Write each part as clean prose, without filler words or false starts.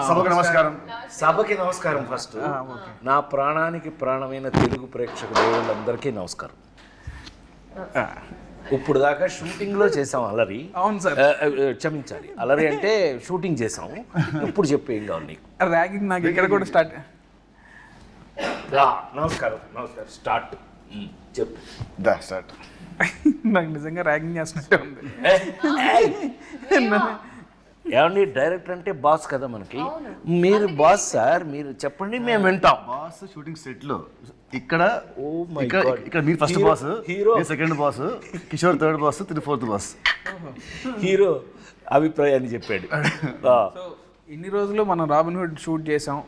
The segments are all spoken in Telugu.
సభకి నమస్కారం. ఫస్ట్ నా ప్రాణానికి ప్రాణమైన తెలుగు ప్రేక్షక దేవుళ్ళందరికీ నమస్కారం. ఇప్పుడు దాకా షూటింగ్లో చేసాం అలరి. అవును సార్, క్షమించాలి, అలరి అంటే షూటింగ్ చేసాం. ఇప్పుడు చెప్పు ఏం కావాలి నీకు? ర్యాగింగ్ నాకు ఇక్కడ కూడా స్టార్ట్. నమస్కారం నమస్కారం. స్టార్ట్ చెప్పు. స్టార్ట్. నాకు నిజంగా ర్యాగింగ్ చేస్తున్నట్టే ఉంది. ఏమండి, డైరెక్టర్ అంటే బాస్ కదా మనకి. మీరు బాస్ సార్, మీరు చెప్పండి మేము వింటాం. బాస్ షూటింగ్ సెట్ లో ఇక్కడ ఇక్కడ మీరు first boss, hero second boss, Kishore third boss, fourth boss. Hero అభిప్రాయాన్ని చెప్పాడు. సో ఇన్ని రోజులు మనం రాబిన్ హుడ్ షూట్ చేసాం.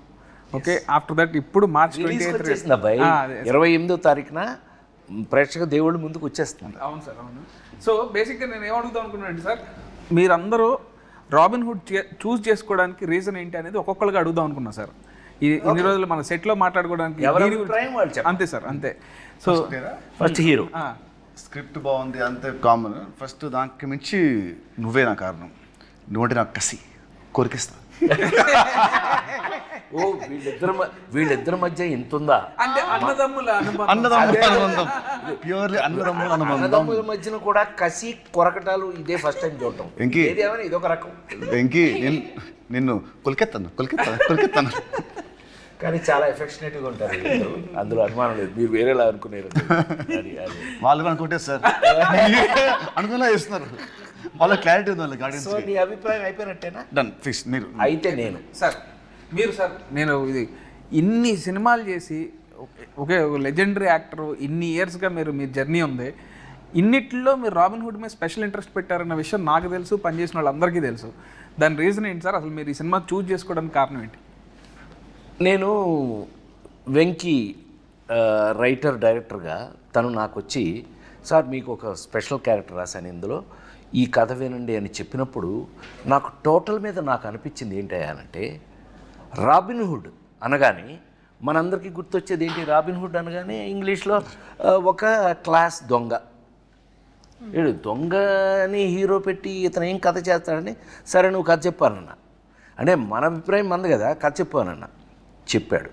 ఓకే, ఆఫ్టర్ దట్ ఇప్పుడు మార్చ్ 28 అబ్బాయి 28వ తారీఖున ప్రేక్షక దేవుళ్ళ ముందుకు వచ్చేస్తుంది. అవును సార్, అవును. సో బేసిక్గా నేను ఏమడుగుతాం అనుకున్నాను సార్, మీరందరూ రాబిన్ హుడ్ చూస్ చేసుకోవడానికి రీజన్ ఏంటి అనేది ఒక్కొక్కరికి అడుగుదాం అనుకున్నా సార్. ఇన్ని రోజులు మన సెట్లో మాట్లాడుకోవడానికి అంతే సార్, అంతే. సో ఫస్ట్ హీరో స్క్రిప్ట్ బాగుంది అంతే కామన్. ఫస్ట్ దానికి మించి నువ్వే నా కారణం. నువ్వంటే నాకు కసి కోరికిస్తా. ఓ వీళ్ళిద్దరి మధ్య ఎంత ఉందా? అంటే అన్నదమ్ముల అనుబంధం, ప్యూర్లీ అన్నదమ్ముల మధ్యన కూడా కసి కొరకటాలు ఇదే ఫస్ట్ టైం చూడటం. ఇదొక రకం. వెంకీ నిన్ను కొలికెత్తాను కానీ చాలా ఎఫెక్షనేట్గా ఉంటారు. అందులో అనుమానం లేదు. మీరు వేరేలా అనుకునేరు. వాళ్ళు అనుకుంటే సార్ అనుకున్నా చేస్తున్నారు. వాళ్ళ క్లారిటీ ఉంది వాళ్ళ గార్డెన్స్. నీ అభిప్రాయం అయిపోయినట్టేనా? Done fix. మీరు అయితే నేను సార్, మీరు సార్, నేను ఇది ఇన్ని సినిమాలు చేసి ఒకే లెజెండరీ యాక్టర్, ఇన్ని ఇయర్స్గా మీ జర్నీ ఉంది. ఇన్నిట్లో మీరు రాబిన్ హుడ్ మీద స్పెషల్ ఇంట్రెస్ట్ పెట్టారన్న విషయం నాకు తెలుసు, పనిచేసిన వాళ్ళందరికీ తెలుసు. దాని రీజన్ ఏంటి సార్? అసలు మీరు ఈ సినిమా చూస్ చేసుకోవడానికి కారణం ఏంటి? నేను వెంకీ రైటర్ డైరెక్టర్గా తను నాకు వచ్చి, సార్ మీకు ఒక స్పెషల్ క్యారెక్టర్ రాశాను ఇందులో, ఈ కథ వినండి అని చెప్పినప్పుడు నాకు టోటల్ మీద నాకు అనిపించింది ఏంటంటే, రాబిన్ హుడ్ అనగానే మనందరికీ గుర్తొచ్చేది ఏంటి? రాబిన్ హుడ్ అనగానే ఇంగ్లీష్లో ఒక క్లాస్ దొంగ. దొంగని హీరో పెట్టి ఇతను ఏం కథ చేస్తాడని, సరే నువ్వు కథ చెప్పానన్నా. అంటే మన అభిప్రాయం మంది కదా, కథ చెప్పానన్నా. చెప్పాడు.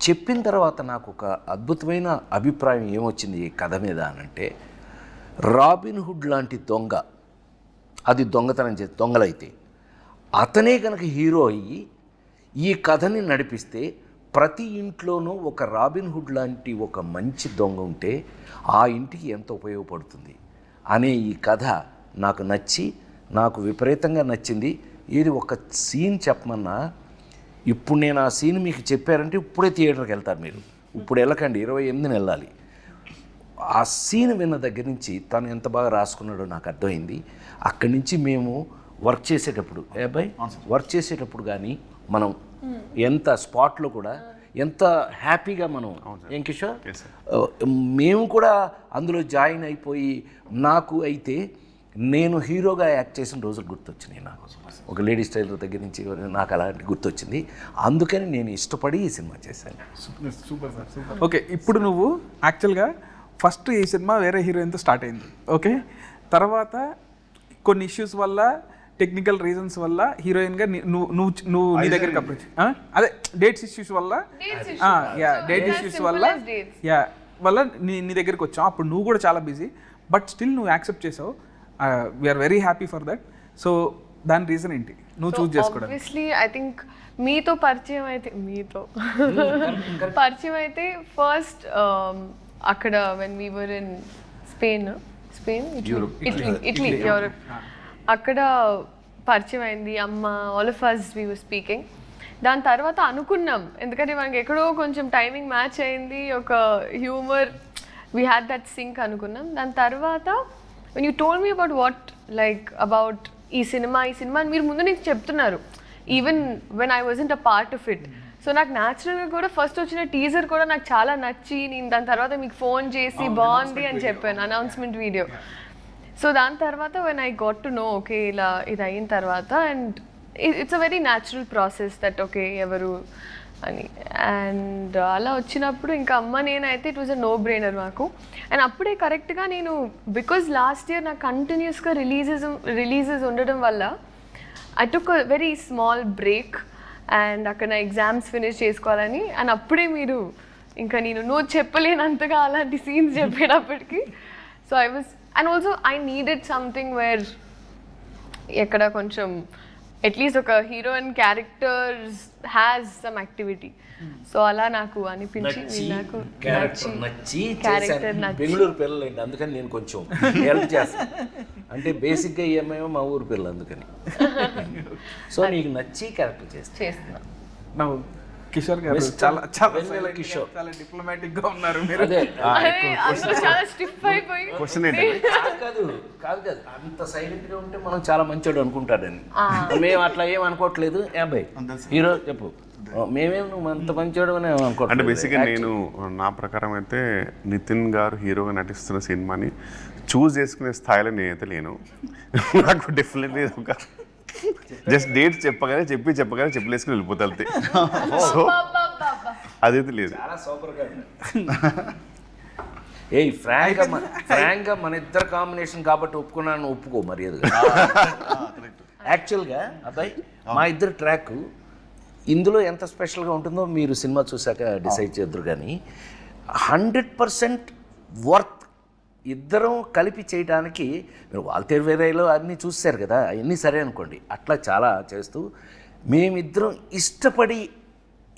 చెప్పిన తర్వాత నాకు ఒక అద్భుతమైన అభిప్రాయం ఏమొచ్చింది ఈ కథ మీద అనంటే, రాబిన్ హుడ్ లాంటి దొంగ, అది దొంగతనం చేసి దొంగలైతే అతనే కనుక హీరో అయ్యి ఈ కథని నడిపిస్తే ప్రతి ఇంట్లోనూ ఒక రాబిన్ హుడ్ లాంటి ఒక మంచి దొంగ ఉంటే ఆ ఇంటికి ఎంత ఉపయోగపడుతుంది అనే ఈ కథ నాకు నచ్చి, నాకు విపరీతంగా నచ్చింది. ఇది ఒక సీన్ చెప్పమన్నా, ఇప్పుడు నేను ఆ సీన్ మీకు చెప్పారంటే ఇప్పుడే థియేటర్కి వెళ్తారు మీరు. ఇప్పుడు వెళ్ళకండి, 28న వెళ్ళాలి. ఆ సీన్ విన్న దగ్గర నుంచి తను ఎంత బాగా రాసుకున్నాడో నాకు అర్థమైంది. అక్కడి నుంచి మేము వర్క్ చేసేటప్పుడు వర్క్ చేసేటప్పుడు కానీ మనం ఎంత స్పాట్లో కూడా ఎంత హ్యాపీగా మనం, ఏం కిషోర్, మేము కూడా అందులో జాయిన్ అయిపోయి, నాకు అయితే నేను హీరోగా యాక్ట్ చేసిన రోజులు గుర్తొచ్చినాయి. నాకు ఒక లేడీ స్టైలర్ దగ్గర నుంచి నాకు అలాంటి గుర్తొచ్చింది. అందుకని నేను ఇష్టపడి ఈ సినిమా చేశాను. Super sir, super. ఓకే, ఇప్పుడు నువ్వు యాక్చువల్గా ఫస్ట్ ఈ సినిమా వేరే హీరోయిన్తో స్టార్ట్ అయింది. ఓకే, తర్వాత కొన్ని ఇష్యూస్ వల్ల, టెక్నికల్ రీజన్స్ వల్ల హీరోయిన్గా నువ్వు నీ దగ్గరికి అప్రోచ్, అదే డేట్స్ ఇష్యూస్ వల్ల, డేట్ ఇష్యూస్ వల్ల నీ దగ్గరికి వచ్చావు. అప్పుడు నువ్వు కూడా చాలా బిజీ, బట్ స్టిల్ నువ్వు యాక్సెప్ట్ చేసావు. We are very happy for that. So దాని రీజన్ ఏంటి నువ్వు చూస్ చేసుకోవడం? ఆబ్వియస్లీ ఐ థింక్ మీతో పరిచయం అయితే ఫస్ట్ అక్కడ when we were in Italy Europe, అక్కడ పరిచయం అయింది. అమ్మ, all of us we were speaking. దాని తర్వాత అనుకున్నాం, ఎందుకంటే మనకి ఎక్కడో కొంచెం టైమింగ్ మ్యాచ్ అయింది, ఒక humour, we had that sync అనుకున్నాం. దాని తర్వాత when you told me about ఈ సినిమా మీరు ముందు నుంచి చెప్తున్నారు, even when I wasn't a part of it. So నాకు న్యాచురల్గా కూడా ఫస్ట్ వచ్చిన టీజర్ కూడా నాకు చాలా నచ్చి, నేను దాని తర్వాత మీకు ఫోన్ చేసి బాగుంది అని చెప్పాను, అనౌన్స్మెంట్ వీడియో. సో దాని తర్వాత when I got to know, okay ఇలా ఇది అయిన తర్వాత, and it's a very natural process that okay ఎవరు అని. అండ్ అలా వచ్చినప్పుడు ఇంకా అమ్మ నేనైతే it was a no brainer మాకు. అండ్ అప్పుడే కరెక్ట్గా నేను, బికాజ్ లాస్ట్ ఇయర్ నాకు కంటిన్యూస్గా రిలీజెస్ ఉండడం వల్ల I took a very small break and అక్కడ నా ఎగ్జామ్స్ ఫినిష్ చేసుకోవాలని. అండ్ అప్పుడే మీరు ఇంకా నువ్వు చెప్పలేనంతగా అలాంటి సీన్స్ చెప్పేటప్పటికి so I was and also I needed something where ఎక్కడ కొంచెం అట్లీస్ట్ ఒక heroine character has some activity. So అలా నాకు అనిపించి నాకు నచ్చి క్యారెక్టర్ బెంగళూరు పిల్లలండి, అందుకని నేను కొంచెం హెల్ప్ చేస్తాను. అంటే బేసిక్గా ఏమేమో మా ఊరు పిల్లలు, అందుకని. సో నీకు నచ్చి క్యారెక్టర్ చేస్తున్నా. కిషోర్ గారు చాలా కిషోర్ చాలా డిప్లొమాటిక్ గా ఉన్నారు మీరు. అదే చాలా స్టిఫ్ అయిపోయి క్వశ్చన్ ఏంటంటే కాదు అంత సైలెంట్ గా ఉంటే మనం చాలా మంచోడు అనుకుంటాడని. మేము అట్లా ఏం అనుకోవట్లేదు. అబ్బాయి హీరో చెప్పు, మేమేం నువ్వు అంత మంచోడు అని అంటే అనుకోవట్లేదు. బేసిక్గా నేను నా ప్రకారం అయితే నితిన్ గారు హీరోగా నటిస్తున్న సినిమాని చూస్ చేసుకునే స్థాయిలో నేనైతే లేను. నాకు డెఫినెట్లీ ఒక జస్ట్ డేట్స్ చెప్పగానే చెప్పలేసుకుని వెళ్ళిపోతా అంతే. సో అదైతే లేదు. చాలా సూపర్గా ఫ్రాంక్గా మన ఇద్దరు కాంబినేషన్ కాబట్టి ఒప్పుకున్నాను, ఒప్పుకో మర్యాదగా. యాక్చువల్గా అబ్బాయి మా ఇద్దరు ట్రాక్ ఇందులో ఎంత స్పెషల్గా ఉంటుందో మీరు సినిమా చూసాక డిసైడ్ చేద్దరు. కానీ 100% వర్త్ ఇద్దరం కలిపి చేయడానికి. మీరు వాల్తేరు వేరేలో అన్నీ చూసారు కదా, అవన్నీ సరే అనుకోండి. అట్లా చాలా చేస్తూ మేమిద్దరం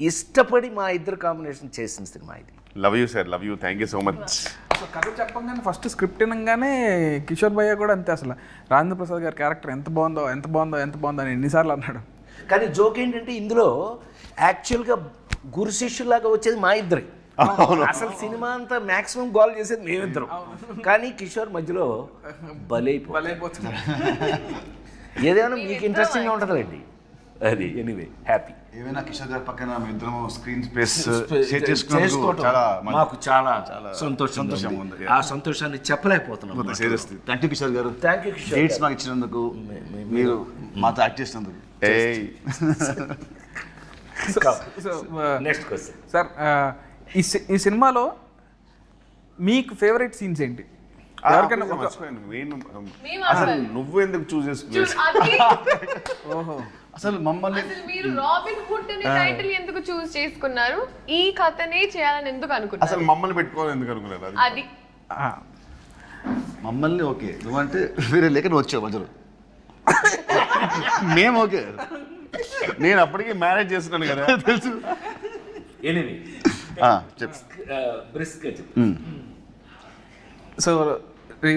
ఇష్టపడి మా ఇద్దరు కాంబినేషన్ చేసిన సినిమా ఇది. Love you sir, love you, thank you so much. అసలు కథ చెప్పంగానే ఫస్ట్ స్క్రిప్ట్ వినగానే కిషోర్ భయ్య కూడా అంతే, అసలు రాజేంద్ర ప్రసాద్ గారి క్యారెక్టర్ ఎంత బాగుందో అని ఎన్నిసార్లు అన్నాడు. కానీ జోక్ ఏంటంటే ఇందులో యాక్చువల్గా గురు శిష్యులాగా వచ్చేది మా ఇద్దరి. అసలు సినిమా అంతా మాక్సిమం గోల్ చేసేది మేమిద్దరం. కానీ కిషోర్ మధ్యలో బలైపోతున్నాడు. ఏదైనా మీకు ఇంట్రెస్టింగ్గా ఉంటుందండి అది. Anyway happy. ఏమైనా కిషోర్ గారి పక్కన మేము ఇద్దరం స్క్రీన్ స్పేస్ చేసుకోవటం చాలా మాకు చాలా సంతోషంగా ఉంది. ఆ సంతోషాన్ని చెప్పలేకపోతున్నాం. థ్యాంక్ యూ కిషోర్ గారు. Thank you Kishore. డేట్స్ మాకు ఇచ్చినందుకు, మీరు మాతో యాక్ట్ చేసినందుకు. నెక్స్ట్ క్వశ్చన్ సార్, ఈ సినిమాలో మీకు ఫేవరెట్ సీన్స్ ఏంటి? ఎవరికైనా అసలు నువ్వు ఎందుకు చూస్ చేసుకున్నావు? ఓహో, అసలు మమ్మల్ని మీరు రాబిన్ హుడ్ అనే టైటిల్ ఎందుకు చూస్ చేసుకున్నారు? ఈ కథనే చేయాలని ఎందుకు అనుకున్నారు? అసలు మమ్మల్ని పెట్టుకోవాలి ఎందుకు అనుకున్నారు? అది మమ్మల్ని ఓకే, నువ్వంటే వేరే లేక నువ్వు వచ్చావు మధ్యలో. మేము ఓకే, నేను అప్పటికి మ్యారేజ్ చేస్తున్నాను కదా తెలుసు. ఎనీవే చెప్పు. బ్రిస్క్గా చెప్పు. సో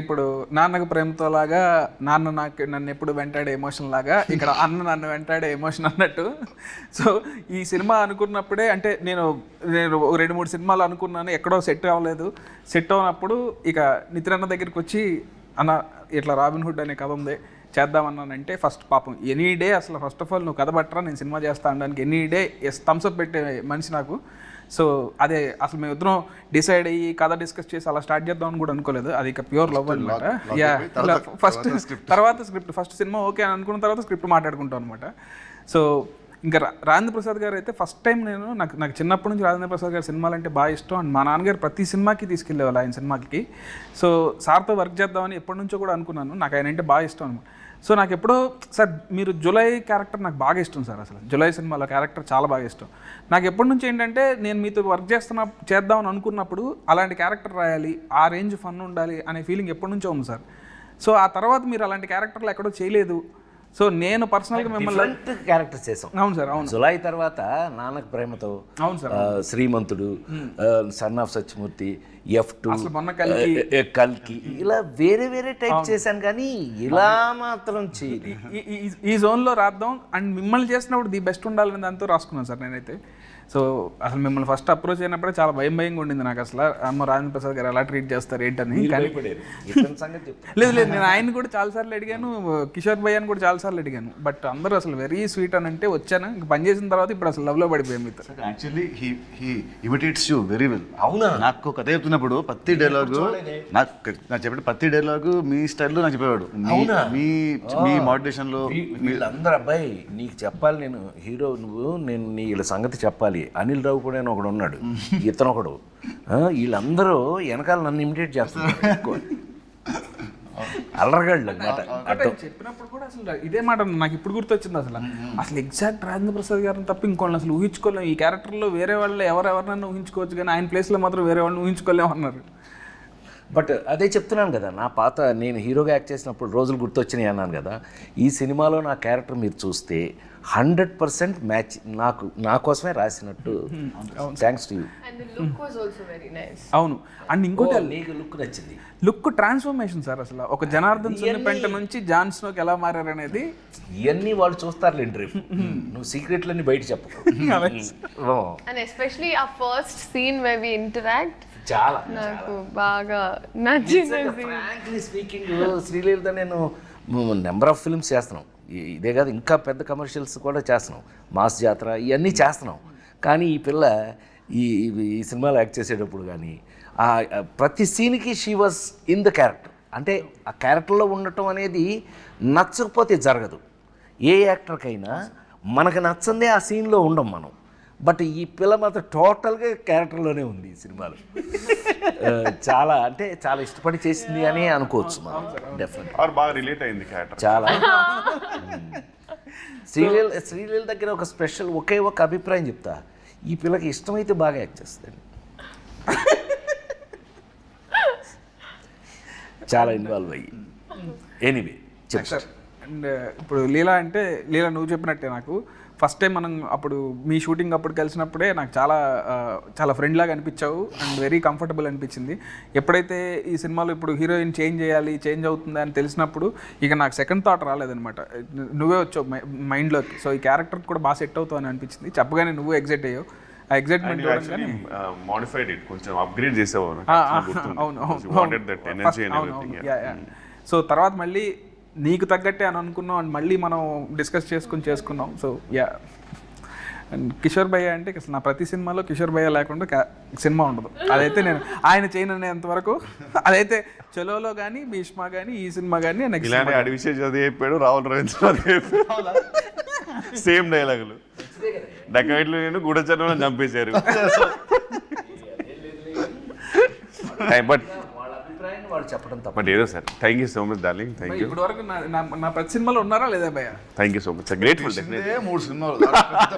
ఇప్పుడు నాన్నకు ప్రేమతో లాగా నాన్న నన్ను ఎప్పుడు వెంటాడే ఎమోషన్ లాగా ఇక్కడ అన్న నన్ను వెంటాడే ఎమోషన్ అన్నట్టు. సో ఈ సినిమా అనుకున్నప్పుడే, అంటే నేను 2-3 సినిమాలు అనుకున్నాను, ఎక్కడో సెట్ అవ్వలేదు. సెట్ అవునప్పుడు ఇక నితిన్ అన్న దగ్గరికి వచ్చి, అన్న ఇట్లా రాబిన్ హుడ్ అనే కథ ఉంది చేద్దామన్నానంటే, ఫస్ట్ పాపం ఎనీ డే అసలు ఫస్ట్ ఆఫ్ ఆల్ నువ్వు కథ పట్టరా నేను సినిమా చేస్తా అనడానికి ఎనీ డే థమ్స్అప్ పెట్టే మనిషి నాకు. సో అదే అసలు మేము ఇద్దరం డిసైడ్ అయ్యి కథ డిస్కస్ చేసి అలా స్టార్ట్ చేద్దామని కూడా అనుకోలేదు. అది ఇక ప్యూర్ లవ్ అనమాట. తర్వాత స్క్రిప్ట్ ఫస్ట్ సినిమా ఓకే అని అనుకున్న తర్వాత స్క్రిప్ట్ మాట్లాడుకుంటాం అనమాట. సో ఇంకా రాజేంద్ర ప్రసాద్ గారు అయితే ఫస్ట్ టైం నాకు చిన్నప్పటి నుంచి రాజేంద్ర ప్రసాద్ గారి సినిమాలు అంటే బాగా ఇష్టం. అండ్ మా నాన్నగారు ప్రతి సినిమాకి తీసుకెళ్ళేవాళ్ళు ఆయన సినిమాకి. సో సార్తో వర్క్ చేద్దామని ఎప్పటి నుంచో కూడా అనుకున్నాను. నాకు ఆయన అంటే బాగా ఇష్టం అనమాట. సో నాకు ఎప్పుడో సార్ మీరు జులై క్యారెక్టర్ నాకు బాగా ఇష్టం సార్. అసలు జులై సినిమాలో క్యారెక్టర్ చాలా బాగా ఇష్టం నాకు. ఎప్పటి నుంచి ఏంటంటే నేను మీతో వర్క్ చేద్దామని అనుకున్నప్పుడు అలాంటి క్యారెక్టర్ రాయాలి, ఆ రేంజ్ ఫన్ ఉండాలి అనే ఫీలింగ్ ఎప్పటి నుంచో ఉంది సార్. సో ఆ తర్వాత మీరు అలాంటి క్యారెక్టర్లు ఎక్కడో చేయలేదు. సో నేను పర్సనల్గా మిమ్మల్ని క్యారెక్టర్స్ చేసాం. అవును సార్, అవును. జులై తర్వాత నాన్నకు ప్రేమతో, అవును sir, Srimanthudu, son of Satyamurthy, F2, కల్కి, ఇలా వేరే టైప్ చేశాను. కానీ ఇలా మాత్రం చేయలేదు. ఈ జోన్లో రాద్దాం అండ్ మిమ్మల్ని చేసినప్పుడు ది బెస్ట్ ఉండాలని దాంతో రాసుకున్నాను సార్ నేనైతే. సో అసలు మిమ్మల్ని ఫస్ట్ అప్రోచ్ అయినప్పుడే చాలా భయంగా ఉండింది నాకు. అసలు అమ్మ రాజేంద్ర ప్రసాద్ గారు ఎలా ట్రీట్ చేస్తారు ఏంటని. లేదు నేను ఆయన కూడా చాలాసార్లు అడిగాను, కిషోర్ భయ్య అని కూడా చాలాసార్లు అడిగాను. బట్ అందరూ అసలు వెరీ స్వీట్ అని అంటే వచ్చాను. ఇంక పని చేసిన తర్వాత ఇప్పుడు అసలు లవ్లో పడిపోయాం మీతో. Actually he imitates you very well. అవునా? నాకు కథ చెప్తున్నప్పుడు ప్రతి డైలాగు నాకు చెప్పే ప్రతి డైలాగు మీ స్టైల్లో నాకు చెప్పేవాడు. మీ మోటివేషన్లో వీళ్ళందరూ అబ్బాయి నీకు చెప్పాలి, నేను హీరో నువ్వు, నేను వీళ్ళ సంగతి చెప్పాలి. అనిల్ రావు కూడా ఒకడు ఉన్నాడు, ఇతను ఒకడు, వీళ్ళందరూ వెనకాల నన్ను ఇమిటేట్ చేస్తున్నారు. అల్లరగాళ్ళు అనమాట అర్థం. చెప్పినప్పుడు కూడా అసలు ఇదే మాట నాకు ఇప్పుడు గుర్తొచ్చింది. అసలు ఎగ్జాక్ట్ రాజేంద్ర ప్రసాద్ గారిని తప్ప ఇంకోళ్ళని అసలు ఊహించుకోలేము. ఈ క్యారెక్టర్లో వేరే వాళ్ళు ఎవరెవరినైనా ఊహించుకోవచ్చు, కానీ ఆయన ప్లేస్లో మాత్రం వేరే వాళ్ళని ఊహించుకోలేము అన్నారు. బట్ అదే చెప్తున్నాను కదా, నా పాత నేను హీరోగా యాక్ట్ చేసినప్పుడు రోజులు గుర్తొచ్చినాయి అన్నాను కదా. ఈ సినిమాలో నా క్యారెక్టర్ మీరు చూస్తే 100% మ్యాచ్ నా కోసమే రాసినట్టు. Thanks to you. And the look was also very nice. అవును. అండ్ ఇంకోటి నీకు లుక్ నచ్చింది. Look transformation sir. అసలు ఒక జనార్దన్ సున్నిపెంట నుంచి జాన్ స్నోకి ఎలా మారారనేది ఇవన్నీ వాళ్ళు చూస్తారులేండి రేపు. నువ్వు సీక్రెట్లన్నీ బయట చెప్పకు. And especially our first scene where we interact. చాలా నాకు బాగా నచ్చింది. ఫ్రాంక్లీ స్పీకింగ్ శ్రీలీలతో నేను నెంబర్ ఆఫ్ ఫిల్మ్స్ చేస్తున్నాం. ఇదే కాదు, ఇంకా పెద్ద కమర్షియల్స్ కూడా చేస్తున్నాం. మాస్ జాతర ఇవన్నీ చేస్తున్నాం. కానీ ఈ పిల్ల ఈ ఈ సినిమాలో యాక్ట్ చేసేటప్పుడు కానీ ప్రతి సీన్కి she was in the character. అంటే ఆ క్యారెక్టర్లో ఉండటం అనేది నచ్చకపోతే జరగదు. ఏ యాక్టర్కైనా మనకు నచ్చందే ఆ సీన్లో ఉండం మనం. బట్ ఈ పిల్ల మాత్రం టోటల్గా క్యారెక్టర్లోనే ఉంది ఈ సినిమాలో. చాలా అంటే చాలా ఇష్టపడి చేసింది అని అనుకోవచ్చు మనం. డెఫినెట్ బాగా రిలేట్ అయింది క్యారెక్టర్ చాలా. శ్రీలీల దగ్గర ఒక స్పెషల్ ఒకే ఒక అభిప్రాయం చెప్తా, ఈ పిల్లకి ఇష్టమైతే బాగా యాక్ట్ చేస్తుంది. చాలా ఇన్వాల్వ్ అయ్యి. ఎనీవే చెప్తా. అండ్ ఇప్పుడు లీలా అంటే లీలా నువ్వు చెప్పినట్టే నాకు ఫస్ట్ టైం మనం అప్పుడు మీ షూటింగ్ అప్పుడు కలిసినప్పుడే నాకు చాలా ఫ్రెండ్ లాగా అనిపించావు అండ్ వెరీ కంఫర్టబుల్ అనిపించింది. ఎప్పుడైతే ఈ సినిమాలో ఇప్పుడు హీరోయిన్ చేంజ్ అవుతుందా అని తెలిసినప్పుడు ఇక నాకు సెకండ్ థాట్ రాలేదనమాట. నువ్వే వచ్చావు మైండ్లోకి. సో ఈ క్యారెక్టర్ కూడా బాగా సెట్ అవుతావు అని అనిపించింది. చెప్పగానే నువ్వు ఎగ్జైట్ అయ్యావు. ఆ ఎగ్జైట్మెంట్ చూడగానే మోడిఫైడ్ ఇట్ కొంచెం అప్గ్రేడ్ చేసావు. సో తర్వాత మళ్ళీ నీకు తగ్గట్టే అని అనుకున్నాం అండ్ మళ్ళీ మనం డిస్కస్ చేసుకున్నాం. So yeah. అండ్ కిషోర్ భయ్య అంటే అసలు నా ప్రతి సినిమాలో కిషోర్ భయ్య లేకుండా సినిమా ఉండదు. అదైతే నేను ఆయన చేయననేంత వరకు అదైతే చలోలో కానీ భీష్మ కానీ ఈ సినిమా కానీ ఇలానే అడివిశేష్ అది చెప్పాడు, రాహుల్ రవీంద్ర అది చెప్పాడు. సేమ్ డైలాగులు. డకాయిట్లు నేను గూఢచర్మలను చంపేశారు. బట్ వాళ్ళు చెప్పడం తప్ప. బట్ ఏదో sir thank you so much darling. Thank you. ఇప్పటి వరకు నా ప్రతి సినిమాలో ఉన్నారా లేదా భయ్య? Thank you so much. Grateful. 3 సినిమాలు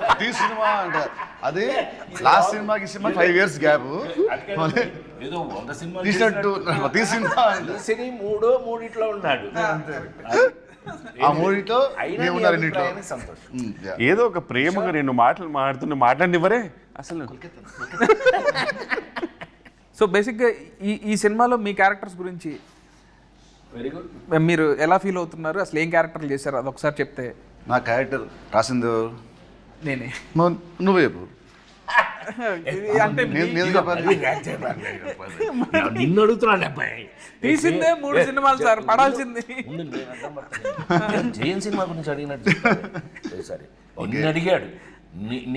ప్రతి సినిమా అంటే అదే లాస్ట్ సినిమాకి సినిమా 5 years గ్యాప్ ఏదో 100 సినిమాలు తీసినట్టు ప్రతి సినిమా సినీ మూడిట్లో ఉన్నాడు. ఆ మూడిట్లో సంతోషం. ఏదో ఒక ప్రేమగా నేను మాట్లాడినివ్వరే అసలు. సో బేసిక్గా ఈ సినిమాలో మీ క్యారెక్టర్స్ గురించి వెరీ గుడ్. మీరు ఎలా ఫీల్ అవుతున్నారు? అసలు ఏం క్యారెక్టర్లు చేశారు అది ఒకసారి చెప్తే. నా క్యారెక్టర్ రాసింది నేనే. నువ్వే చెప్పు. అంటే నిన్ను అడుగుతున్నాను అబ్బాయి. తీసిందే 3 సినిమాలు సార్, పడాల్సింది. జయన్ సినిమా గురించి అడిగినట్టు సరే నిన్ను అడిగాడు.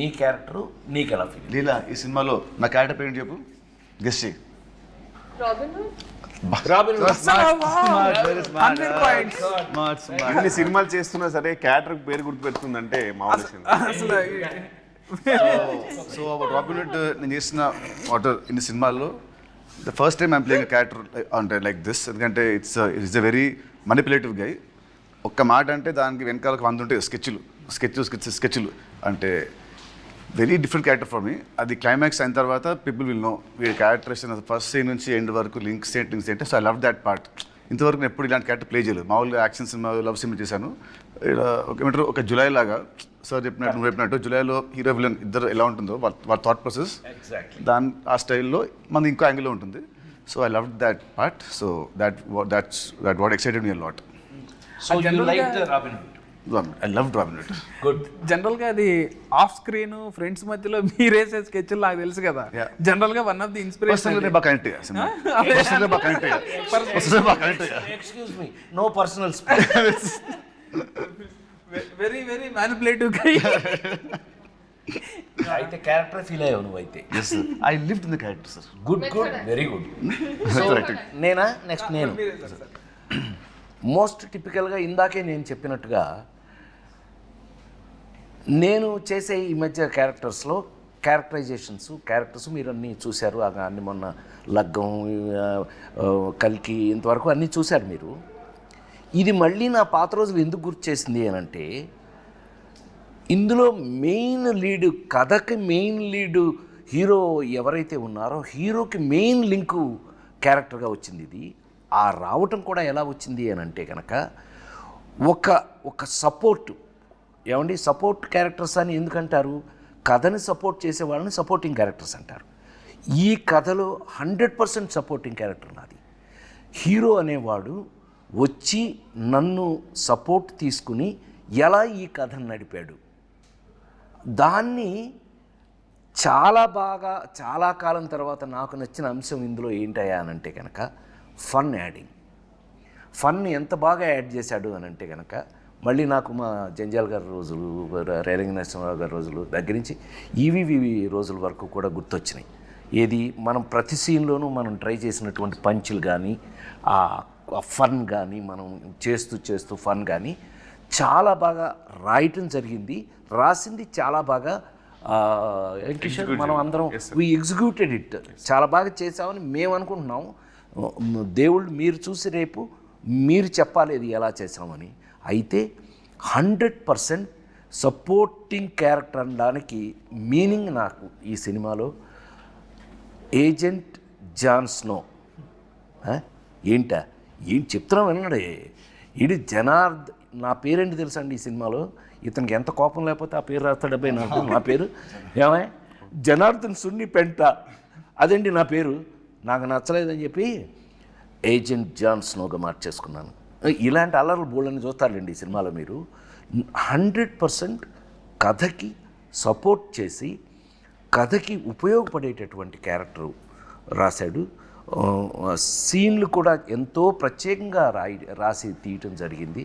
నీ క్యారెక్టర్ నీకు ఎలా ఫీల్? లీలా ఈ సినిమాలో నా క్యారెక్టర్ పేరు చెప్పు. గెస్ట్ చెయ్యి. అన్ని సినిమాలు చేస్తున్నా సరే క్యారెక్టర్ పేరు గుర్తు పెడుతుందంటే మామూలు. సో రాబిన్ హుడ్ నేను చేసిన వాటర్ ఇన్ని సినిమాల్లో the first time I'm playing character అంటే లైక్ దిస్. ఎందుకంటే ఇట్స్ ఎ వెరీ మనిపులేటివ్ గై. ఒక్క మాట అంటే దానికి వెనకాలకు 100 ఉంటాయి స్కెచ్లు అంటే very different character for me. అది క్లైమాక్స్ అయిన తర్వాత పీపుల్ విల్ నో వీడి క్యారెక్టరేషన్ ఫస్ట్ సీన్ నుంచి ఎండ్ వరకు లింక్స్ ఏంటి. So I love that part. ఇంతవరకు నేను ఎప్పుడు ఇలాంటి క్యారెక్టర్ ప్లే చేయలేదు. మామూలుగా యాక్షన్ సినిమా లవ్ సినిమా చేశాను. ఏమంటారు ఒక జులై లాగా సార్ చెప్పినట్టు నువ్వు చెప్పినట్టు జులైలో హీరో విలన్ ఇద్దరు ఎలా ఉంటుందో వాళ్ళ థాట్ ప్రాసెస్ ఆ స్టైల్లో మనది ఇంకో యాంగిల్లో ఉంటుంది. So I love that part. So that what excited me a lot. So you liked Robin Hood? I loved Robin Hood. Good. జనరల్గా అది ఆఫ్ స్క్రీన్ ఫ్రెండ్స్ మధ్యలో మీరేసే స్కెచ్లు నాకు తెలుసు కదా. జనరల్గా one of the inspiration. Excuse me, no personal space. Very very manipulative guy. అయితే క్యారెక్టర్ ఫీల్ అయ్యావు నువ్వు అయితే. Yes sir. I lived in the character sir. Good very good. So నేనా నెక్స్ట్ నేను మోస్ట్ టిపికల్గా ఇందాకే నేను చెప్పినట్టుగా నేను చేసే ఈ మధ్య క్యారెక్టర్స్ మీరు అన్నీ చూశారు. అన్ని మొన్న లగ్గం, కల్కి ఇంతవరకు అన్నీ చూశారు మీరు. ఇది మళ్ళీ నా పాత రోజులు ఎందుకు గుర్తు చేసింది అని అంటే, ఇందులో మెయిన్ లీడు, కథకి మెయిన్ లీడు హీరో ఎవరైతే ఉన్నారో హీరోకి మెయిన్ లింకు క్యారెక్టర్గా వచ్చింది ఇది. ఆ రావటం కూడా ఎలా వచ్చింది అని అంటే కనుక ఒక సపోర్టు, ఏమండి సపోర్ట్ క్యారెక్టర్స్ అని ఎందుకంటారు? కథని సపోర్ట్ చేసే వాళ్ళని సపోర్టింగ్ క్యారెక్టర్స్ అంటారు. ఈ కథలో 100% సపోర్టింగ్ క్యారెక్టర్ నాది. హీరో అనేవాడు వచ్చి నన్ను సపోర్ట్ తీసుకుని ఎలా ఈ కథను నడిపాడు, దాన్ని చాలా బాగా చాలా కాలం తర్వాత నాకు నచ్చిన అంశం ఇందులో ఏంటయ్యా అని అంటే కనుక ఫన్ యాడింగ్. ఫన్ ఎంత బాగా యాడ్ చేశాడు అని అంటే కనుక మళ్ళీ నాకు మా జంజాల్ గారి రోజులు, రేలంగి నరసింహరావు గారి రోజులు దగ్గర నుంచి ఈవీవి రోజుల వరకు కూడా గుర్తొచ్చినాయి. ఏది మనం ప్రతి సీన్లోనూ మనం ట్రై చేసినటువంటి పంచులు కానీ, ఆ ఫన్ కానీ, మనం చేస్తూ ఫన్ కానీ చాలా బాగా రాయటం జరిగింది. రాసింది చాలా బాగా కిషోర్, మనం అందరం వీ ఎగ్జిక్యూటెడ్ ఇట్. చాలా బాగా చేసామని మేము అనుకుంటున్నాం. దేవుళ్ళు మీరు చూసి రేపు మీరు చెప్పాలి ఇది ఎలా చేసామని. అయితే 100% సపోర్టింగ్ క్యారెక్టర్ అనడానికి మీనింగ్ నాకు ఈ సినిమాలో ఏజెంట్ జాన్ స్నో. ఏం చెప్తున్నాం విన్నాడే, ఇది నా పేరేంటి తెలుసా అండి ఈ సినిమాలో? ఇతనికి ఎంత కోపం లేకపోతే ఆ పేరు రాస్తాడబ్బే నాకు. నా పేరు ఏమై జనార్దన్ సున్ని పెంట, అదండి నా పేరు. నాకు నచ్చలేదని చెప్పి ఏజెంట్ జాన్ స్నోగా మార్చేసుకున్నాను. ఇలాంటి అల్లర్లు బోళ్ళని చూస్తారండి ఈ సినిమాలో మీరు. 100% కథకి సపోర్ట్ చేసి కథకి ఉపయోగపడేటటువంటి క్యారెక్టర్ రాశాడు. సీన్లు కూడా ఎంతో ప్రత్యేకంగా రాసి తీయటం జరిగింది.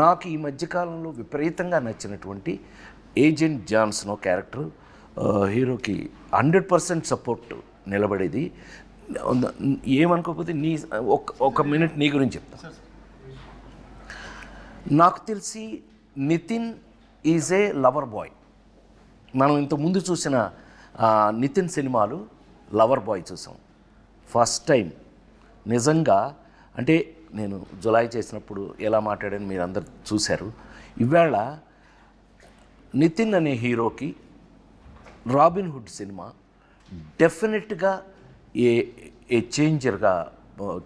నాకు ఈ మధ్యకాలంలో విపరీతంగా నచ్చినటువంటి ఏజెంట్ జాన్ స్నో క్యారెక్టర్ హీరోకి 100% సపోర్ట్ నిలబడేది. ఏమనుకోకపోతే ఒక మినిట్ నీ గురించి చెప్తా. నాకు తెలిసి Nitin is a lover boy. మనం ఇంతకుముందు చూసిన నితిన్ సినిమాలు లవర్ బాయ్ చూసాం. ఫస్ట్ టైం నిజంగా అంటే నేను జులై చేసినప్పుడు ఎలా మాట్లాడాను మీరు అందరు చూశారు. ఇవాళ నితిన్ అనే హీరోకి రాబిన్ హుడ్ సినిమా డెఫినెట్గా ఏ చేంజర్గా,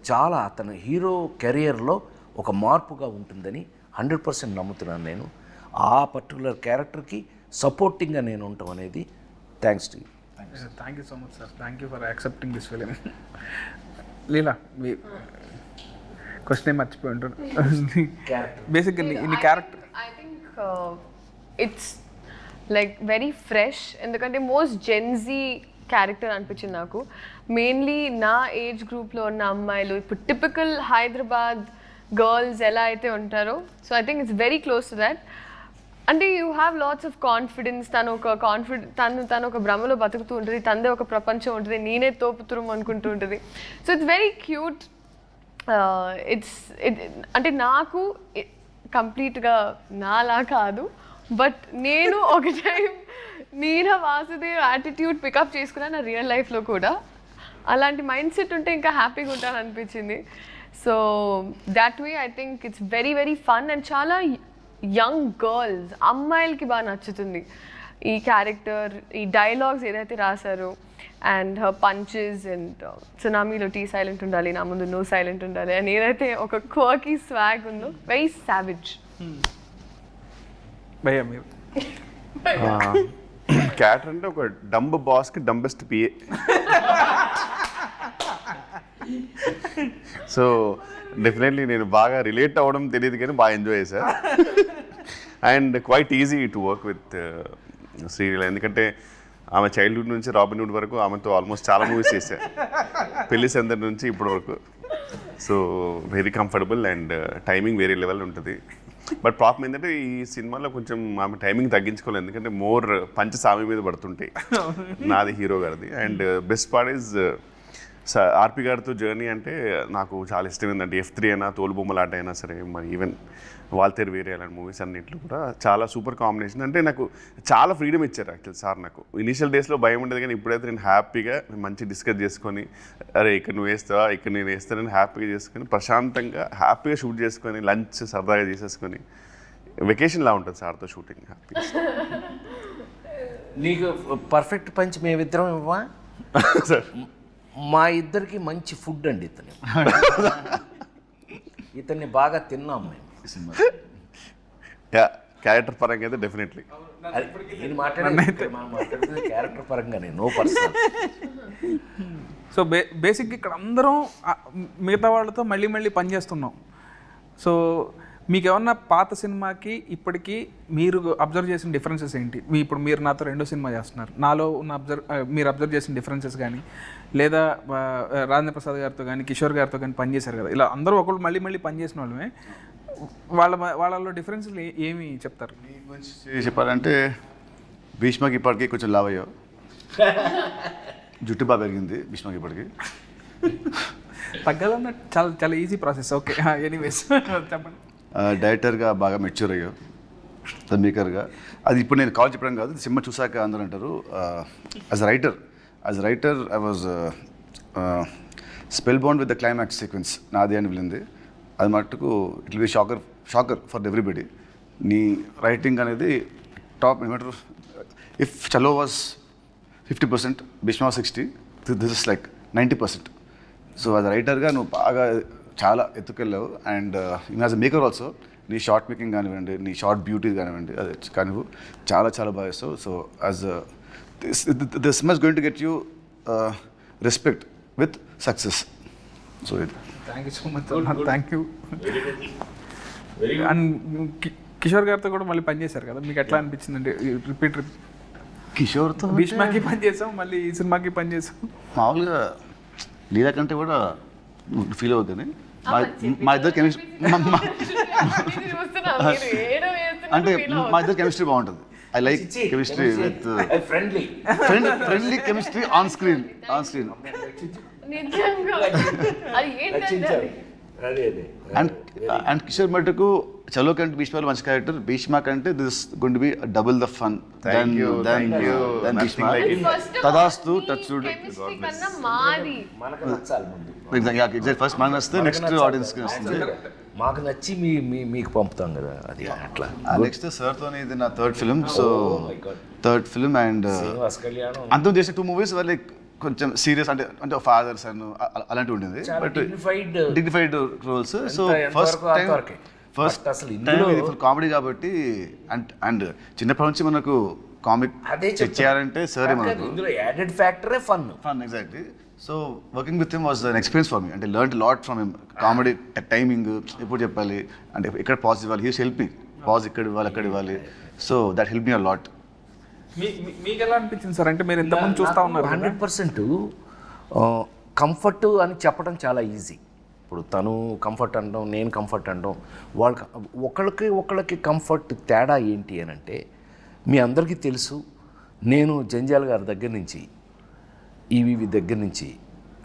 చాలా అతని హీరో కెరియర్లో ఒక మార్పుగా ఉంటుందని 100% నమ్ముతున్నాను నేను. ఆ పర్టికులర్ క్యారెక్టర్కి సపోర్టింగ్గా నేను ఉండటం అనేది thanks to you. Thank you so much sir. Thank you for accepting this film. Leela, me question ఏం మర్చిపోయి ఉంటాను. బేసిక్గా ఇన్ని character I think it's like very fresh. ఎందుకంటే మోస్ట్ జెన్జీ క్యారెక్టర్ అనిపించింది నాకు. మెయిన్లీ నా ఏజ్ గ్రూప్లో ఉన్న అమ్మాయిలు, ఇప్పుడు టిపికల్ హైదరాబాద్ గర్ల్స్ ఎలా అయితే ఉంటారో, so I think it's very close to that. అంటే you have lots of confidence. తను ఒక భ్రమలో బతుకుతూ ఉంటుంది, తనదే ఒక ప్రపంచం ఉంటుంది, నేనే తోపుతురం అనుకుంటూ ఉంటుంది. So it's very cute. అంటే నాకు కంప్లీట్గా నాలా కాదు, బట్ నేను ఒక time Neena Vasudev attitude pickup చేసుకున్నా నా రియల్ లైఫ్లో కూడా. అలాంటి మైండ్ సెట్ ఉంటే ఇంకా హ్యాపీగా ఉంటాను అనిపించింది. So that way I think it's very very fun and చాలా యంగ్ గర్ల్స్, అమ్మాయిలకి బాగా నచ్చుతుంది ఈ క్యారెక్టర్. ఈ డైలాగ్స్ ఏదైతే రాశారో అండ్ హర్ పంచెస్ అండ్ సునామీలో టీ సైలెంట్ ఉండాలి, నా ముందు నో సైలెంట్ ఉండాలి అండ్ ఏదైతే ఒక క్వర్కీ స్వాగ్ ఉందో, వెరీ సావిజ్. భయ్యా మీరు క్యారెక్టర్ అంటే ఒక డంబ్ బాస్కి డంబెస్ట్ పిఏ. సో డెఫినెట్లీ నేను బాగా రిలేట్ అవ్వడం తెలియదు కానీ బాగా ఎంజాయ్ చేశాను. And quiet easy to work with Sreeleela, ఎందుకంటే ఆమె చైల్డ్హుడ్ నుంచి రాబిన్ హుడ్ వరకు ఆమెతో ఆల్మోస్ట్ చాలా మూవీస్ చేశాను, పెళ్లి సందడి నుంచి ఇప్పటి వరకు. So very comfortable and timing వేరే లెవెల్ ఉంటుంది. బట్ ప్రాబ్లం ఏంటంటే ఈ సినిమాలో కొంచెం ఆమె టైమింగ్ తగ్గించుకోలేదు, ఎందుకంటే మోర్ పంచ సామి మీద పడుతుంటాయి నాది హీరో గారిది. అండ్ బెస్ట్ పార్ట్ ఈజ్ ఆర్పి గారితో జర్నీ అంటే నాకు చాలా ఇష్టం ఏంటంటే F3 అయినా తోలుబొమ్మలాట అయినా సరే, మరి ఈవెన్ వాల్తేరు వేరే అలాంటి మూవీస్ అన్నింటిలో కూడా చాలా సూపర్ కాంబినేషన్. అంటే నాకు చాలా ఫ్రీడమ్ ఇచ్చారు యాక్చువల్ సార్. నాకు ఇనీషియల్ డేస్లో భయం ఉండేది, కానీ ఇప్పుడైతే నేను హ్యాపీగా మంచి డిస్కస్ చేసుకొని, అరే ఇక్కడ నువ్వు వేస్తావా, ఇక్కడ నేను వేస్తానని హ్యాపీగా చేసుకొని, ప్రశాంతంగా హ్యాపీగా షూట్ చేసుకొని, లంచ్ సరదాగా చేసేసుకొని, వెకేషన్లా ఉంటుంది సార్తో షూటింగ్. హ్యాపీ. నీకు పర్ఫెక్ట్ పంచ్ మేమిద్దరం ఇవ్వా? సార్ మా ఇద్దరికి మంచి ఫుడ్ అండి ఇతన్ని బాగా తిన్నాం మేము. క్యారెక్టర్ పరంగా అయితే డెఫినెట్లీ. నేను మాట్లాడుతుంది క్యారెక్టర్ పరంగానే, నో పర్సనల్. సో బేసిక్గా ఇక్కడ అందరం మిగతా వాళ్ళతో మళ్ళీ మళ్ళీ పనిచేస్తున్నాం. సో మీకు ఏమన్నా పాత సినిమాకి ఇప్పటికీ మీరు అబ్జర్వ్ చేసిన డిఫరెన్సెస్ ఏంటి? ఇప్పుడు మీరు నాతో 2వ సినిమా చేస్తున్నారు, నాలో ఉన్న మీరు అబ్జర్వ్ చేసిన డిఫరెన్సెస్ కానీ, లేదా రాజేంద్ర ప్రసాద్ గారితో కానీ కిషోర్ గారితో కానీ పనిచేశారు కదా, ఇలా అందరూ ఒకళ్ళు మళ్ళీ మళ్ళీ పనిచేసిన వాళ్ళమే, వాళ్ళలో డిఫరెన్సెస్ ఏమి చెప్తారు? చెప్పాలంటే భీష్మకి ఇప్పటికీ కొంచెం లావ్ అయ్యావు, జుట్టు బాగా పెరిగింది భీష్మకి ఇప్పటికి. తగ్గాలన్న చాలా చాలా ఈజీ ప్రాసెస్. ఓకే, ఎనీవేస్ చెప్పండి. డైరెక్టర్గా బాగా మెచ్యూర్ అయ్యావు, మేకర్గా. అది ఇప్పుడు నేను కాల్ చెప్పడం కాదు, సినిమా చూసాక అందరూ అంటారు. As writer I was spell bound with the climax sequence నాది అని వెళ్ళింది. అది మట్టుకు it will be shocker for everybody. నీ రైటింగ్ అనేది టాప్. ఏమంటారు, if Chalo was 50%, Bheeshma 60, this is like 90%. So as రైటర్గా నువ్వు బాగా చాలా ఎత్తుకెళ్ళావు. And as a maker also నీ షార్ట్ మేకింగ్ కానివ్వండి, నీ షార్ట్ బ్యూటీ కానివ్వండి, అది కానివ్వు చాలా చాలా బాగా చేస్తావు. So as this much going to get you respect with success. So ఇది. Thank you so much, thank you. And Kishore గారితో కూడా మళ్ళీ పనిచేశారు కదా, మీకు ఎట్లా అనిపించిందండి? రిపీట్ కిషోర్తో భీష్మకి పనిచేసాం, మళ్ళీ ఈ సినిమాకి పనిచేసాం. మామూలుగా లీలా కంటే కూడా ఫీల్ అవుతుంది. మా ఇద్దరు కెమిస్ట్రీ అంటే మా ఇద్దరు కెమిస్ట్రీ బాగుంటుంది. I like chemistry with friendly chemistry on screen. And Kishore మటుకు చలో కంటే భీష్మలో మంచి క్యారెక్టర్, భీష్మ కంటే this going to be double the fun. తదాస్తు టచ్ ఫస్ట్ మనకు వస్తే నెక్స్ట్ ఆడియన్స్కి వస్తుంది. మాకు నచ్చి మీకు పంపుతాం కదా, అది అట్లా. నెక్స్ట్ సార్తో ఇది నా third film. So third film and అంతం చేసిన 2 మూవీస్ లైక్ కొంచెం సీరియస్, అంటే ఫాదర్స్ అండ్ అలాంటివి ఉండేది, but dignified roles. So first time ఇది ఫుల్ కామెడీ కాబట్టి. అండ్ చిన్నప్పటి నుంచి మనకు కామిక్ చేయాలంటే సరే మనకు యాడెడ్ ఫ్యాక్టరే fun. Exactly. So working with him was an experience for me. అంటే learn lot from him. Comedy timing ఎప్పుడు చెప్పాలి, అంటే ఇక్కడ పాజ్ ఇవ్వాలి, హీస్ హెల్ప్ మీ, పాజ్ ఇక్కడ ఇవ్వాలి అక్కడ ఇవ్వాలి. So that help me a lot. మీకు ఎలా అనిపించింది సార్? అంటే మీరు ఎంతమంది చూస్తూ ఉన్నారు? 100% కంఫర్ట్ అని చెప్పడం చాలా ఈజీ. ఇప్పుడు తను కంఫర్ట్ అనడం, నేను కంఫర్ట్ అనడం, ఒకళ్ళకి కంఫర్ట్ తేడా ఏంటి అని అంటే, మీ అందరికీ తెలుసు, నేను జంజాల్ గారి దగ్గర నుంచి, ఈవీవి దగ్గర నుంచి,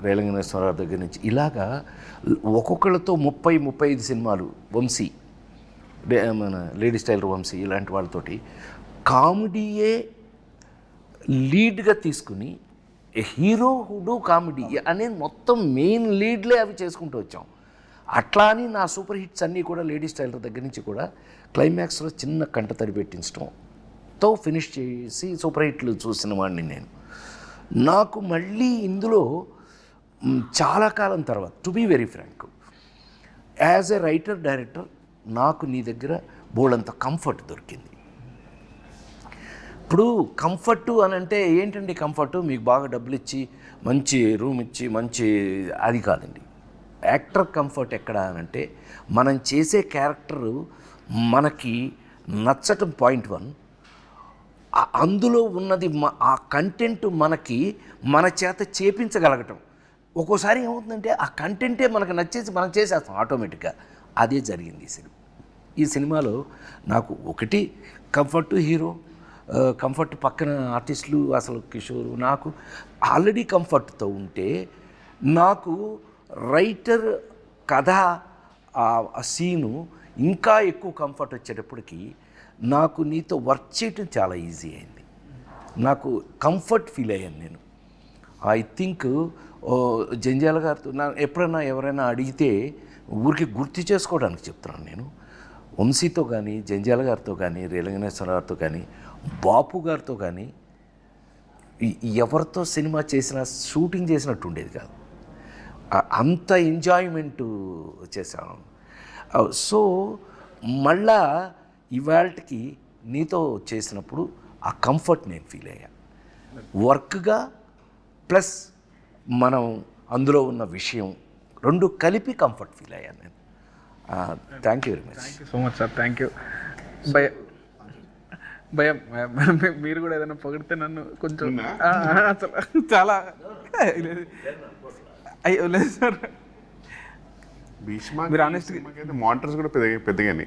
రేలంగనేశ్వరరావు దగ్గర నుంచి, ఇలాగా ఒక్కొక్కళ్ళతో 30-35 సినిమాలు, వంశీ, మన లేడీ స్టైలర్ వంశీ, ఇలాంటి వాళ్ళతోటి కామెడీయే లీడ్గా తీసుకుని హీరో హుడు కామెడీ అనేది మొత్తం మెయిన్ లీడ్లే అవి చేసుకుంటూ వచ్చాం. అట్లా అని నా సూపర్ హిట్స్ అన్నీ కూడా లేడీ స్టైలర్ దగ్గర నుంచి కూడా క్లైమాక్స్లో చిన్న కంటతడి పెట్టించడంతో ఫినిష్ చేసి సూపర్ హిట్లు చూసిన వాడిని నేను. నాకు మళ్ళీ ఇందులో చాలా కాలం తర్వాత, to be very frank, as a writer director నాకు నీ దగ్గర బోల్డంత కంఫర్ట్ దొరికింది. ఇప్పుడు కంఫర్టు అని అంటే ఏంటండి కంఫర్టు? మీకు బాగా డబ్బులు ఇచ్చి మంచి రూమ్ ఇచ్చి మంచి, అది కాదండి. యాక్టర్ కంఫర్ట్ ఎక్కడ అని అంటే, మనం చేసే క్యారెక్టరు మనకి నచ్చటం పాయింట్ 1, అందులో ఉన్నది ఆ కంటెంట్ మనకి మన చేత చేపించగలగటం. ఒక్కోసారి ఏమవుతుందంటే ఆ కంటెంటే మనకు నచ్చేసి మనం చేసేస్తాం ఆటోమేటిక్గా. అదే జరిగింది ఈ సినిమాలో. నాకు ఒకటి కంఫర్ట్ హీరో, కంఫర్ట్ పక్కన ఆర్టిస్టులు, అసలు కిషోర్, నాకు ఆల్రెడీ కంఫర్ట్తో ఉంటే నాకు రైటర్ కథ ఆ సీను ఇంకా ఎక్కువ కంఫర్ట్ వచ్చేటప్పటికి నాకు నీతో వర్క్ చేయటం చాలా ఈజీ అయింది. నాకు కంఫర్ట్ ఫీల్ అయ్యాను నేను. ఐ థింక్ జంజాల గారితో ఎప్పుడైనా ఎవరైనా అడిగితే ఊరికి గుర్తు చేసుకోవడానికి చెప్తున్నాను నేను. వంశీతో కానీ, జంజాల గారితో కానీ, రేలంగనేశ్వర గారితో కానీ, బాపు గారితో కానీ ఎవరితో సినిమా చేసినా షూటింగ్ చేసినట్టు ఉండేది కాదు. అంత ఎంజాయ్మెంటు చేశాను. సో మళ్ళా ఇవాళకి నీతో చేసినప్పుడు ఆ కంఫర్ట్ నేను ఫీల్ అయ్యా. వర్క్గా ప్లస్ మనం అందులో ఉన్న విషయం రెండు కలిపి కంఫర్ట్ ఫీల్ అయ్యాను నేను. Thank you very much. Thank you so much sir. Thank you. భయం మీరు కూడా ఏదైనా పొగిడితే నన్ను కొంచెం అసలు చాలా అయ్యో లేదు సార్. భీష్మ మీరు honest అయితే మానిటర్స్ కూడా పెద్దగానే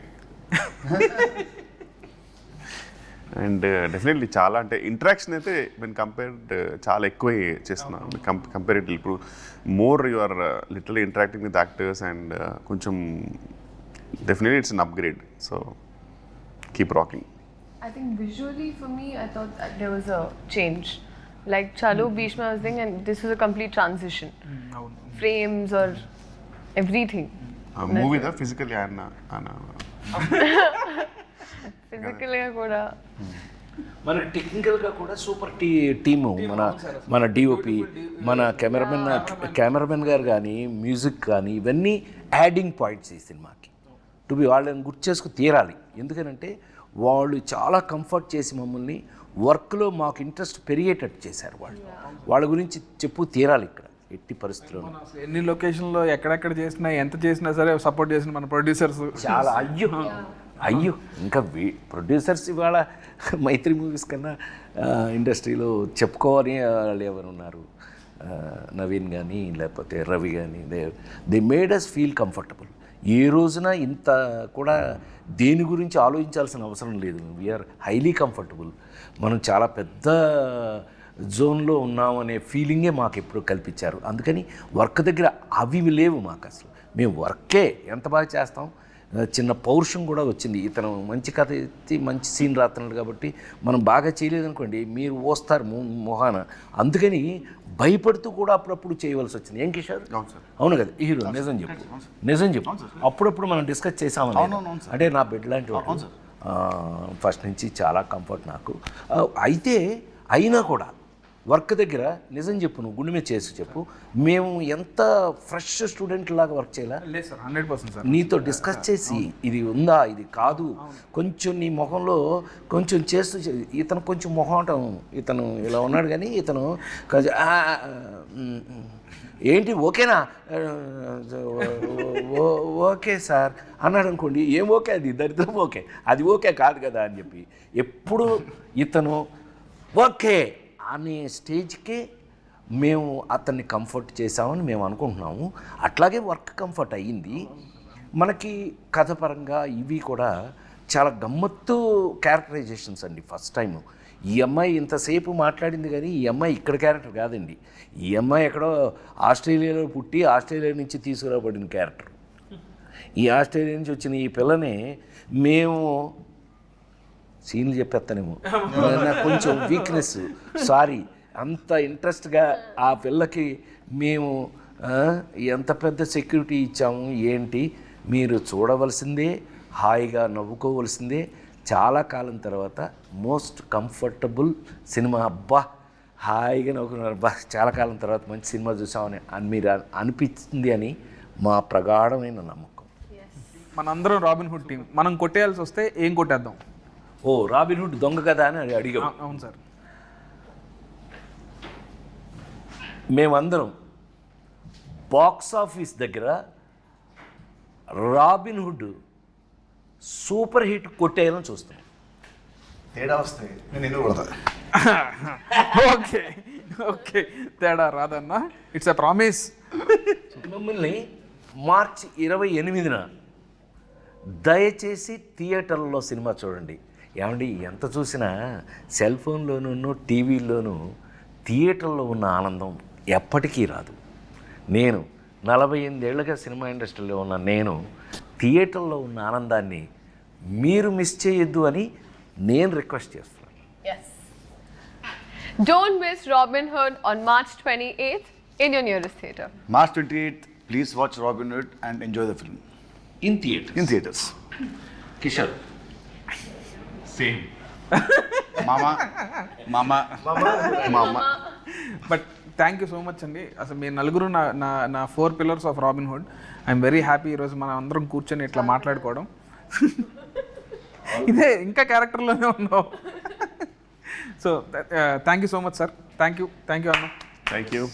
అండ్ డెఫినెట్లీ చాలా అంటే ఇంటరాక్షన్ అయితే వెన్ కంపేర్డ్ చాలా ఎక్కువ చేస్తున్నాను కంపేరేటివ్. ఇప్పుడు more you are literally interacting with actors and కొంచెం definitely it's an upgrade. So keep rocking. I think visually for me, I thought that there was a change. Like Chalu, Bhishma was thing, and this was a complete transition. Frames or everything. మూవీదా ఫిజికల్లీ ఆయన Physically kuda. మన టెక్నికల్గా కూడా సూపర్ టీము. మన డిఓపి, మన కెమెరామెన్ గారు కానీ, మ్యూజిక్ కానీ, ఇవన్నీ యాడింగ్ పాయింట్స్ ఈ సినిమాకి. టు బి వాళ్ళని గుర్తు చేసుకుని తీరాలి. ఎందుకనంటే వాళ్ళు చాలా కంఫర్ట్ చేసి మమ్మల్ని వర్క్లో మాకు ఇంట్రెస్ట్ పెరిగేటట్టు చేశారు. వాళ్ళ గురించి చెప్పు తీరాలి ఇక్కడ ఎట్టి పరిస్థితుల్లో. ఎన్ని లొకేషన్లో ఎక్కడెక్కడ చేసినా ఎంత చేసినా సరే సపోర్ట్ చేసిన మన ప్రొడ్యూసర్స్ చాలా అయ్యో ఇంకా ప్రొడ్యూసర్స్ ఇవాళ మైత్రి మూవీస్ కన్నా ఇండస్ట్రీలో చెప్పుకోవాలి వాళ్ళు ఎవరు ఉన్నారు. నవీన్ కానీ లేకపోతే రవి కానీ they made us feel comfortable. ఏ రోజున ఇంత కూడా దేని గురించి ఆలోచించాల్సిన అవసరం లేదు. We're highly comfortable. మనం చాలా పెద్ద జోన్లో ఉన్నామనే ఫీలింగే మాకు ఎప్పుడు కల్పించారు. అందుకని వర్క్ దగ్గర అవి లేవు మాకు అసలు. మేము వర్కే ఎంత బాగా చేస్తాం. చిన్న పౌరుషం కూడా వచ్చింది. ఇతను మంచి కథ ఎత్తి మంచి సీన్ రాస్తున్నాడు కాబట్టి మనం బాగా చేయలేదనుకోండి మీరు వస్తారు మొహాన. అందుకని భయపడుతూ కూడా అప్పుడప్పుడు చేయవలసి వచ్చింది. ఏం కిషోర్? అవును కదా హీరో? నిజం చెప్పు. అప్పుడప్పుడు మనం డిస్కస్ చేసామని. అంటే నా బెడ్ లాంటి వాడు ఫస్ట్ నుంచి చాలా కంఫర్ట్ నాకు. అయితే అయినా కూడా వర్క్ దగ్గర నిజం చెప్పు, నువ్వు గుండె మీద చేసి చెప్పు, మేము ఎంత ఫ్రెష్ స్టూడెంట్ లాగా వర్క్ చేయాలా? లేదు సార్, 100% సార్. నీతో డిస్కస్ చేసి ఇది ఉందా ఇది కాదు కొంచెం నీ మొహంలో కొంచెం చేస్తూ ఇతను కొంచెం మొహం ఇతను ఇలా ఉన్నాడు కానీ ఇతను ఏంటి ఓకేనా ఓకే సార్ అన్నాడు అనుకోండి. ఏం ఓకే అది దరిద్రం ఓకే, అది ఓకే కాదు కదా అని చెప్పి ఎప్పుడు ఇతను ఓకే అనే స్టేజ్కే మేము అతన్ని కంఫర్ట్ చేసామని మేము అనుకుంటున్నాము. అట్లాగే వర్క్ కంఫర్ట్ అయ్యింది మనకి. కథ పరంగా ఇవి కూడా చాలా గమ్మత్తు క్యారెక్టరైజేషన్స్ అండి. ఫస్ట్ టైం ఈ అమ్మాయి ఇంతసేపు మాట్లాడింది కానీ ఈ అమ్మాయి ఇక్కడ క్యారెక్టర్ కాదండి. ఈ అమ్మాయి ఎక్కడో ఆస్ట్రేలియాలో పుట్టి ఆస్ట్రేలియా నుంచి తీసుకురాబడిన క్యారెక్టర్. ఈ ఆస్ట్రేలియా నుంచి వచ్చిన ఈ పిల్లని మేము సీన్లు చెప్పేస్తానేమో, నాకు కొంచెం వీక్నెస్, సారీ. అంత ఇంట్రెస్ట్గా ఆ పిల్లకి మేము ఎంత పెద్ద సెక్యూరిటీ ఇచ్చాము ఏంటి మీరు చూడవలసిందే, హాయిగా నవ్వుకోవలసిందే. చాలా కాలం తర్వాత మోస్ట్ కంఫర్టబుల్ సినిమా. అబ్బా హాయిగా నవ్వుకున్నారు, అబ్బా చాలా కాలం తర్వాత మంచి సినిమా చూసామని మీరు అనిపిస్తుంది అని మా ప్రగాఢమైన నమ్మకం. మనందరం రాబిన్హుడ్ టీం. మనం కొట్టేయాల్సి వస్తే ఏం కొట్టేద్దాం? ఓ రాబిన్హుడ్ దొంగ కదా అని అడిగాం. అవును సార్. మేమందరం బాక్స్ ఆఫీస్ దగ్గర రాబిన్హుడ్ సూపర్ హిట్ కొట్టేయాలని చూస్తాం. తేడా వస్తే నేను ఎందుకు కొడతా? ఓకే ఓకే, తేడా రాదన్నా, ఇట్స్ ఎ ప్రామిస్. మిమ్మల్ని మార్చి 28న దయచేసి థియేటర్లో సినిమా చూడండి. ఏమండి ఎంత చూసినా సెల్ ఫోన్లోనూ టీవీల్లోనూ థియేటర్లో ఉన్న ఆనందం ఎప్పటికీ రాదు. నేను 48 ఏళ్ళుగా సినిమా ఇండస్ట్రీలో ఉన్న నేను థియేటర్లో ఉన్న ఆనందాన్ని మీరు మిస్ చేయొద్దు అని నేను రిక్వెస్ట్ చేస్తున్నాను. Yes. Don't miss Robin Hood on March 28th in your nearest theatre. March 28th, please watch Robin Hood and enjoy the film in theatre. in theaters. Kishore Mama. But thank you so much అండి. అసలు మీ నలుగురు నా 4 pillars of robin hood. I'm very happy ఈరోజు మనం అందరం కూర్చొని ఇట్లా మాట్లాడుకోవడం. ఇదే ఇంకా క్యారెక్టర్లోనే ఉన్నావు. So thank you so much sir. Thank you అన్న. Thank you.